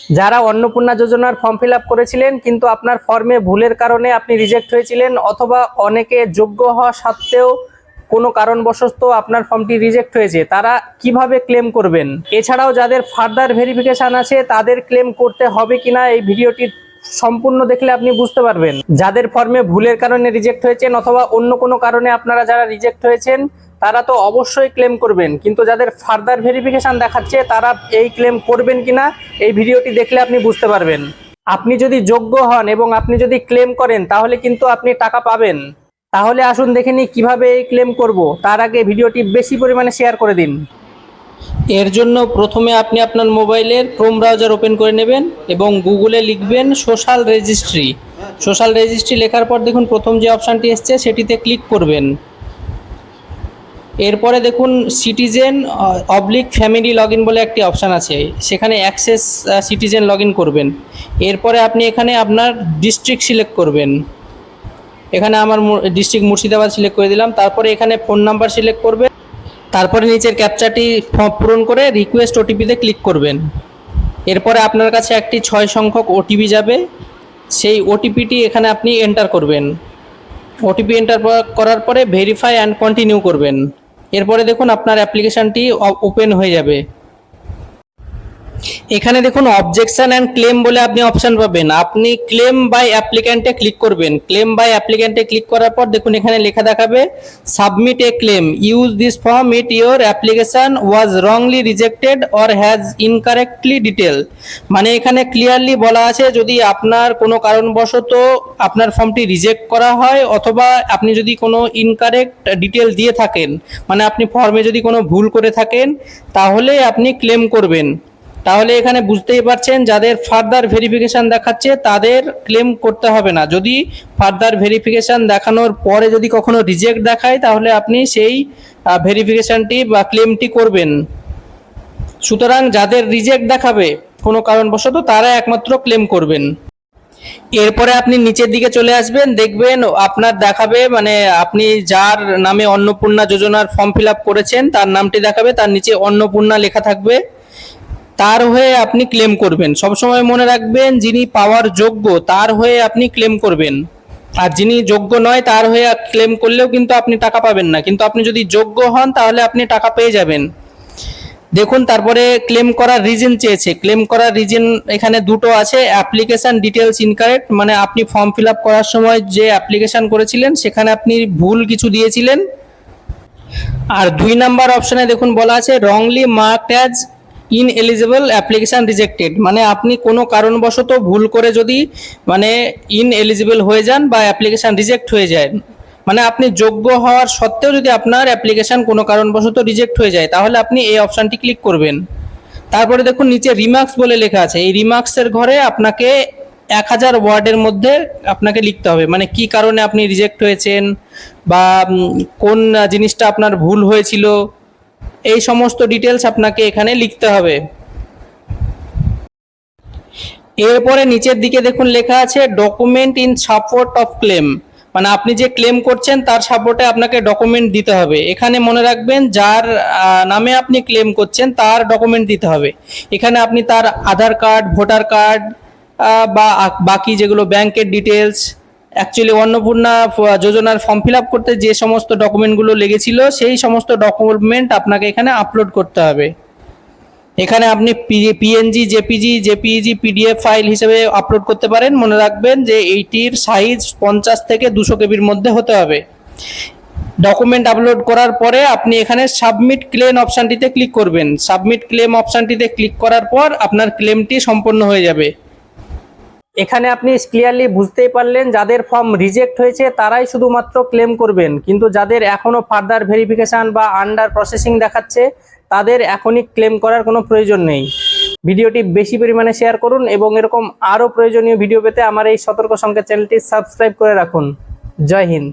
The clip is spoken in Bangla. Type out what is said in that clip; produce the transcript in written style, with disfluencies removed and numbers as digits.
যারা অন্নপূর্ণা যোজনার ফর্ম ফিল আপ করেছিলেন কিন্তু আপনার ফর্মে ভুলের কারণে আপনি রিজেক্ট হয়েছিলেন, অথবা অনেকে যোগ্য হওয়া সত্ত্বেও কোনো কারণবশত আপনার ফর্মটি রিজেক্ট হয়েছে, তারা কিভাবে ক্লেম করবেন? এছাড়াও যাদের ফার্দার ভেরিফিকেশন আছে তাদের ক্লেম করতে হবে কিনা এই ভিডিওটি সম্পূর্ণ দেখলে আপনি বুঝতে পারবেন। যাদের ফর্মে ভুলের কারণে রিজেক্ট হয়েছেন অথবা অন্য কোনো কারণে আপনারা যারা রিজেক্ট হয়েছেন তারা তো অবশ্যই ক্লেম করবেন, কিন্তু যাদের ফার্দার ভেরিফিকেশন দেখাচ্ছে তারা এই ক্লেম করবেন কিনা এই ভিডিওটি দেখলে আপনি বুঝতে পারবেন। আপনি যদি যোগ্য হন এবং আপনি যদি ক্লেম করেন তাহলে কিন্তু আপনি টাকা পাবেন। তাহলে আসুন দেখে নিই কীভাবে এই ক্লেম করব। তার আগে ভিডিওটি বেশি পরিমাণে শেয়ার করে দিন। এর জন্য প্রথমে আপনি আপনার মোবাইলের ক্রোম ব্রাউজার ওপেন করে নেবেন এবং গুগলে লিখবেন সোশ্যাল রেজিস্ট্রি। সোশ্যাল রেজিস্ট্রি লেখার পর দেখুন প্রথম যে অপশানটি এসছে সেটিতে ক্লিক করবেন। এরপরে দেখুন citizen oblique family log in বলে একটি অপশান আছে, সেখানে অ্যাক্সেস সিটিজেন লগ ইন করবেন। এরপরে আপনি এখানে আপনার ডিস্ট্রিক্ট সিলেক্ট করবেন। এখানে আমার ডিস্ট্রিক্ট মুর্শিদাবাদ সিলেক্ট করে দিলাম। তারপরে এখানে ফোন নাম্বার সিলেক্ট করবেন। তারপরে নিচের ক্যাপচাটি পূরণ করে রিকোয়েস্ট ওটিপিতে ক্লিক করবেন। এরপরে আপনার কাছে একটি 6 সংখ্যক ওটিপি যাবে, সেই ওটিপিটি এখানে আপনি এন্টার করবেন। ওটিপি এন্টার করার পরে ভেরিফাই অ্যান্ড কন্টিনিউ করবেন। এরপরে দেখুন আপনার অ্যাপ্লিকেশানটি ওপেন হয়ে যাবে। এখানে দেখুন অবজেকশন অ্যান্ড ক্লেম বলে আপনি অপশান পাবেন। আপনি ক্লেম বাই অ্যাপ্লিক্যান্টে ক্লিক করবেন। ক্লেম বাই অ্যাপ্লিক্যান্টে ক্লিক করার পর দেখুন এখানে লেখা দেখাবে submit A claim, use this form it your application was wrongly rejected or has incorrectly detail. মানে এখানে ক্লিয়ারলি বলা আছে যদি আপনার কোনো কারণবশত আপনার ফর্মটি রিজেক্ট করা হয় অথবা আপনি যদি কোনো ইনকারেক্ট ডিটেল দিয়ে থাকেন, মানে আপনি ফর্মে যদি কোনো ভুল করে থাকেন তাহলে আপনি ক্লেম করবেন। তাহলে এখানে বুঝতেই পারছেন যাদের ফার্দার ভেরিফিকেশান দেখাচ্ছে তাদের ক্লেম করতে হবে না। যদি ফার্দার ভেরিফিকেশান দেখানোর পরে যদি কখনো রিজেক্ট দেখায় তাহলে আপনি সেই ভেরিফিকেশানটি বা ক্লেমটি করবেন। সুতরাং যাদের রিজেক্ট দেখাবে কোনো কারণবশত তারা একমাত্র ক্লেম করবেন। এরপরে আপনি নিচের দিকে চলে আসবেন, দেখবেন আপনার দেখাবে মানে আপনি যার নামে অন্নপূর্ণা যোজনার ফর্ম ফিল আপ করেছেন তার নামটি দেখাবে, তার নিচে অন্নপূর্ণা লেখা থাকবে, তার হয়ে আপনি ক্লেম করবেন। সবসময় মনে রাখবেন যিনি পাওয়ার যোগ্য তার হয়ে আপনি ক্লেম করবেন, আর যিনি যোগ্য নয় তার হয়ে ক্লেম করলেও কিন্তু আপনি টাকা পাবেন না, কিন্তু আপনি যদি যোগ্য হন তাহলে আপনি টাকা পেয়ে যাবেন। দেখুন তারপরে ক্লেম করার রিজন চেয়েছে। ক্লেম করার রিজন এখানে দুটো আছে, অ্যাপ্লিকেশান ডিটেলস ইনকারেক্ট, মানে আপনি ফর্ম ফিল আপ করার সময় যে অ্যাপ্লিকেশান করেছিলেন সেখানে আপনি ভুল কিছু দিয়েছিলেন। আর 2 নাম্বার অপশানে দেখুন বলা আছে wrongly marked as ineligible application rejected, মানে আপনি কোনো কারণবশত ভুল করে যদি মানে ইনএলিজিবল হয়ে যান বা অ্যাপ্লিকেশান রিজেক্ট হয়ে যায়, মানে আপনি যোগ্য হওয়ার সত্ত্বেও যদি আপনার অ্যাপ্লিকেশান কোনো কারণবশত রিজেক্ট হয়ে যায় তাহলে আপনি এই অপশানটি ক্লিক করবেন। তারপরে দেখুন নিচে রিমার্কস বলে লেখা আছে, এই রিমার্কসের ঘরে আপনাকে 1000 ওয়ার্ডের মধ্যে আপনাকে লিখতে হবে, মানে কি কারণে আপনি রিজেক্ট হয়েছেন বা কোন জিনিসটা আপনার ভুল হয়েছিল, এই সমস্ত ডিটেলস আপনাকে এখানে লিখতে হবে। এরপরে নিচের দিকে দেখুন লেখা আছে document in support of clans, মানে আপনি যে ক্লেম করছেন তার সাপোর্টে আপনাকে ডকুমেন্ট দিতে হবে। এখানে মনে রাখবেন যার নামে আপনি ক্লেম করছেন তার ডকুমেন্ট দিতে হবে। এখানে আপনি তার আধার কার্ড, ভোটার কার্ড বা বাকি যেগুলো ব্যাংকের ডিটেলস, অ্যাকচুয়ালি অন্নপূর্ণা যোজনার ফর্ম ফিল আপ করতে যে সমস্ত ডকুমেন্টগুলো লেগেছিল সেই সমস্ত ডকুমেন্ট আপনাকে এখানে আপলোড করতে হবে। এখানে আপনি পিএনজি, জেপিইজি, পিডিএফ ফাইল হিসেবে আপলোড করতে পারেন। মনে রাখবেন যে এইটির সাইজ 50 থেকে 200 কেবির মধ্যে হতে হবে। ডকুমেন্ট আপলোড করার পরে আপনি এখানে সাবমিট ক্লেম অপশানটিতে ক্লিক করবেন। সাবমিট ক্লেম অপশানটিতে ক্লিক করার পর আপনার ক্লেমটি সম্পন্ন হয়ে যাবে। এখানে আপনি ক্লিয়ারলি বুঝতেই পারলেন যাদের ফর্ম রিজেক্ট হয়েছে তারাই শুধুমাত্র ক্লেম করবেন, কিন্তু যাদের এখনও ফার্দার ভেরিফিকেশান বা আন্ডার প্রসেসিং দেখাচ্ছে তাদের এখনই ক্লেম করার কোনো প্রয়োজন নেই। ভিডিওটি বেশি পরিমাণে শেয়ার করুন এবং এরকম আরও প্রয়োজনীয় ভিডিও পেতে আমার এই সতর্ক সংকেত চ্যানেলটি সাবস্ক্রাইব করে রাখুন। জয় হিন্দ।